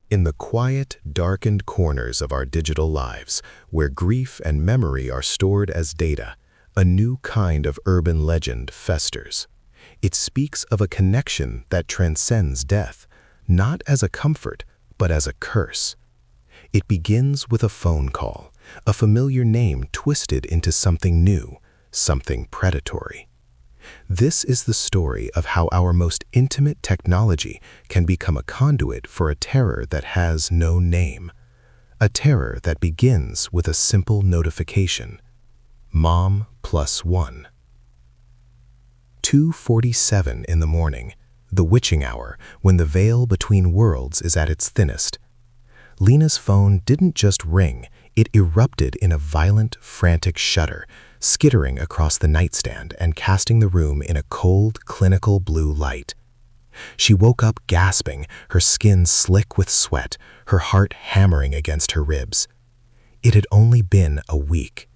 In the quiet, darkened corners of our digital lives, where grief and memory are stored as data, a new kind of urban legend festers. It speaks of a connection that transcends death, not as a comfort, but as a curse. It begins with a phone call, a familiar name twisted into something new, something predatory. This is the story of how our most intimate technology can become a conduit for a terror that has no name. A terror that begins with a simple notification. Mom +1. 2:47 in the morning, the witching hour when the veil between worlds is at its thinnest. Lena's phone didn't just ring, it erupted in a violent, frantic shudder, skittering across the nightstand and casting the room in a cold, clinical blue light. She woke up gasping, her skin slick with sweat, her heart hammering against her ribs. It had only been a week.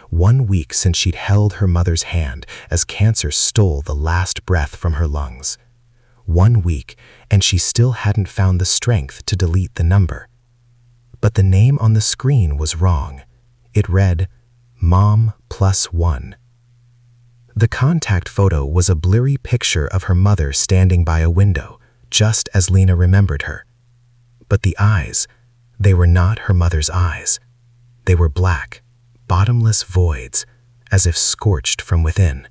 1 week since she'd held her mother's hand as cancer stole the last breath from her lungs. 1 week, and she still hadn't found the strength to delete the number. But the name on the screen was wrong. It read, Mom +1. The contact photo was a blurry picture of her mother standing by a window, just as Lena remembered her. But the eyes, they were not her mother's eyes. They were black, bottomless voids, as if scorched from within.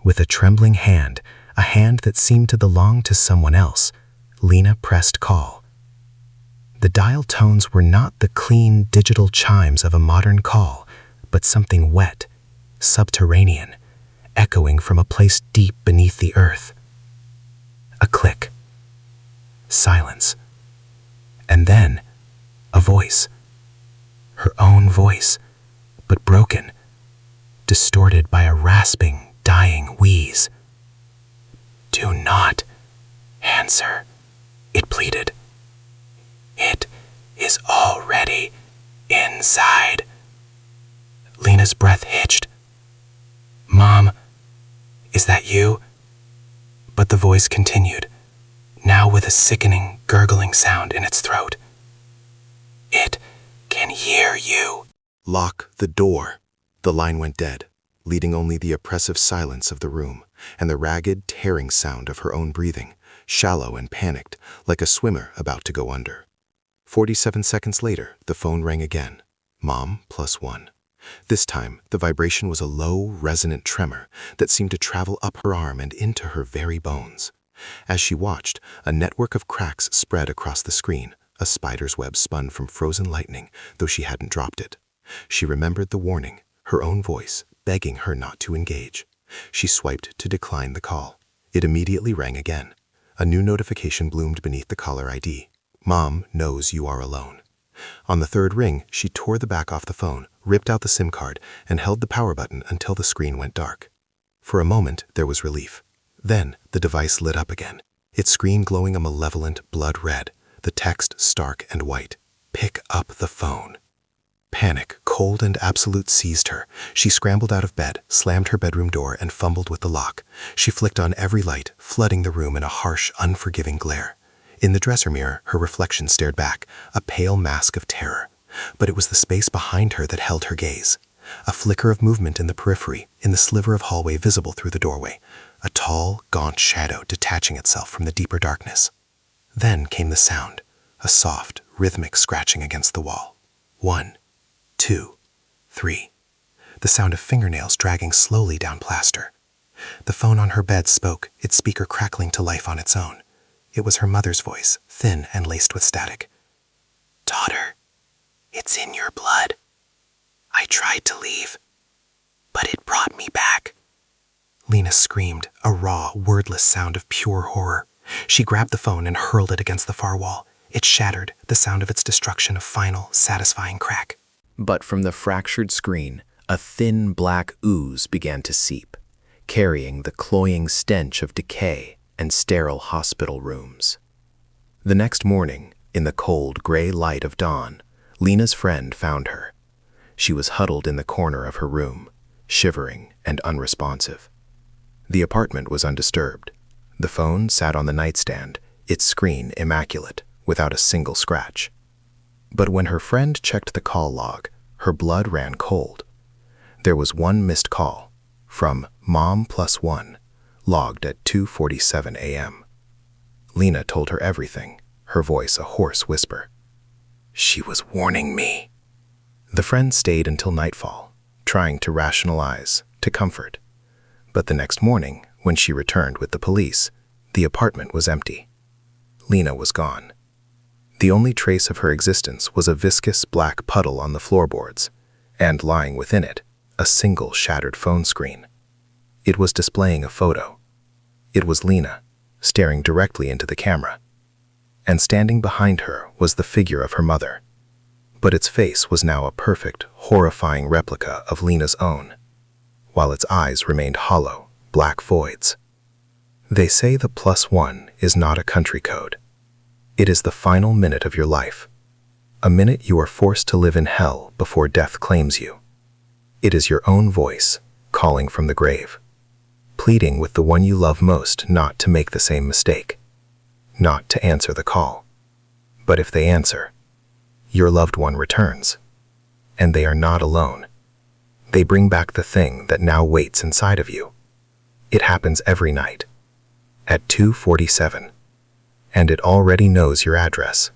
With a trembling hand, a hand that seemed to belong to someone else, Lena pressed call. The dial tones were not the clean digital chimes of a modern call, but something wet, subterranean, echoing from a place deep beneath the earth. A click. Silence. And then, a voice. Her own voice, but broken, distorted by a rasping, dying wheeze. Do not answer, it pleaded. It is already inside. Lena's breath hitched. Mom, is that you? But the voice continued, now with a sickening, gurgling sound in its throat. It can hear you. Lock the door. The line went dead, leaving only the oppressive silence of the room and the ragged, tearing sound of her own breathing, shallow and panicked, like a swimmer about to go under. 47 seconds later, the phone rang again. Mom +1. This time, the vibration was a low, resonant tremor that seemed to travel up her arm and into her very bones. As she watched, a network of cracks spread across the screen, a spider's web spun from frozen lightning, though she hadn't dropped it. She remembered the warning, her own voice, begging her not to engage. She swiped to decline the call. It immediately rang again. A new notification bloomed beneath the caller ID. Mom knows you are alone. On the third ring, she tore the back off the phone, ripped out the SIM card, and held the power button until the screen went dark. For a moment, there was relief. Then, the device lit up again, its screen glowing a malevolent blood red, the text stark and white. Pick up the phone. Panic, cold and absolute, seized her. She scrambled out of bed, slammed her bedroom door, and fumbled with the lock. She flicked on every light, flooding the room in a harsh, unforgiving glare. In the dresser mirror, her reflection stared back, a pale mask of terror. But it was the space behind her that held her gaze. A flicker of movement in the periphery, in the sliver of hallway visible through the doorway. A tall, gaunt shadow detaching itself from the deeper darkness. Then came the sound, a soft, rhythmic scratching against the wall. 1, 2, 3. The sound of fingernails dragging slowly down plaster. The phone on her bed spoke, its speaker crackling to life on its own. It was her mother's voice, thin and laced with static. Daughter, it's in your blood. I tried to leave, but it brought me back. Lena screamed, a raw, wordless sound of pure horror. She grabbed the phone and hurled it against the far wall. It shattered, the sound of its destruction a final, satisfying crack. But from the fractured screen, a thin black ooze began to seep, carrying the cloying stench of decay and sterile hospital rooms. The next morning, in the cold, gray light of dawn, Lena's friend found her. She was huddled in the corner of her room, shivering and unresponsive. The apartment was undisturbed. The phone sat on the nightstand, its screen immaculate, without a single scratch. But when her friend checked the call log, her blood ran cold. There was one missed call, from Mom +1, logged at 2:47 a.m. Lena told her everything, her voice a hoarse whisper. "She was warning me." The friend stayed until nightfall, trying to rationalize, to comfort. But the next morning, when she returned with the police, the apartment was empty. Lena was gone. The only trace of her existence was a viscous black puddle on the floorboards, and lying within it, a single shattered phone screen. It was displaying a photo. It was Lena, staring directly into the camera. And standing behind her was the figure of her mother. But its face was now a perfect, horrifying replica of Lena's own, while its eyes remained hollow, black voids. They say the +1 is not a country code. It is the final minute of your life, a minute you are forced to live in hell before death claims you. It is your own voice, calling from the grave, pleading with the one you love most not to make the same mistake, not to answer the call. But if they answer, your loved one returns, and they are not alone. They bring back the thing that now waits inside of you. It happens every night, at 2:47, and it already knows your address.